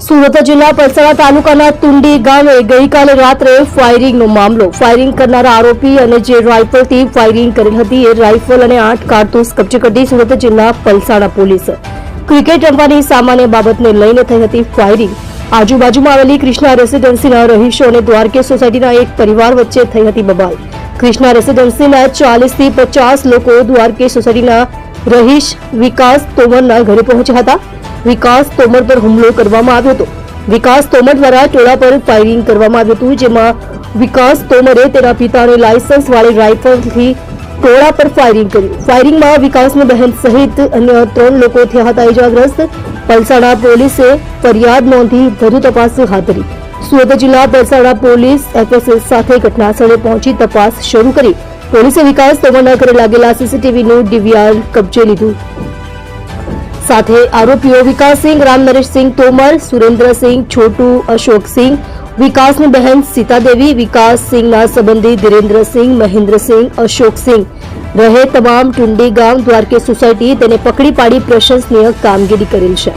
સુરત જિલ્લા પલસાણા તાલુકાના તુંડી ગામે ગઈકાલે રાત્રે ફાયરિંગનો મામલો. ફાયરિંગ કરનારા આરોપી અને જે રાઇફલથી ફાયરિંગ કરેલ હતી એ રાઇફલ અને 8 કારતૂસ કબજે કરી સુરત જિલ્લા પલસાણા પોલીસ. ક્રિકેટ રમવાની સામાન્ય બાબતને લઈને થઈ હતી ફાયરિંગ. આજુબાજુમાં આવેલી કૃષ્ણા રેસીડેન્સીના રહીશો અને દ્વારકે સોસાયટીના એક પરિવાર વચ્ચે થઈ હતી બબાલ. કૃષ્ણા રેસીડેન્સીના 40 થી 50 લોકો દ્વારકે સોસાયટીના રહીશ વિકાસ તોમરના ઘરે પહોંચ્યા હતા. વિકાસ તોમર પર હુમલો કરવામાં આવ્યો હતો. વિકાસ તોમર દ્વારા ટોળા પર ફાયરિંગ કરવામાં આવ્યું હતું, જેમાં વિકાસ તોમરે તેના પિતાની લાયસન્સ વાળી રાઇફલથી ટોળા પર ફાયરિંગ કર્યું. ફાયરિંગમાં વિકાસની બહેન સહિત અન્ય 3 લોકો થયા હતા ઇજાગ્રસ્ત. પલસાણા પોલીસે ફરિયાદ નોંધી વધુ તપાસ હાથ ધરી. સુરત જિલ્લા પલસાણા પોલીસ એફએસએલ સાથે ઘટનાસ્થળે પહોંચી તપાસ શરૂ કરી. પોલીસે વિકાસ તોમરના ઘરે લાગેલા સીસીટીવીનું ડીવીઆર કબજે લીધું. સાથે આરોપીઓ વિકાસસિંહ, રામનરેશસિંહ તોમર, સુરેન્દ્રસિંહ, છોટુ, અશોકસિંહ, વિકાસની બહેન સીતાદેવી, વિકાસસિંહના સંબંધી ધીરેન્દ્રસિંહ, મહેન્દ્રસિંહ, અશોકસિંહ રહે તમામ ટુંડી ગામ દ્વારકે સોસાયટી તેને પકડી પાડી પ્રશંસનીય કામગીરી કરેલ છે.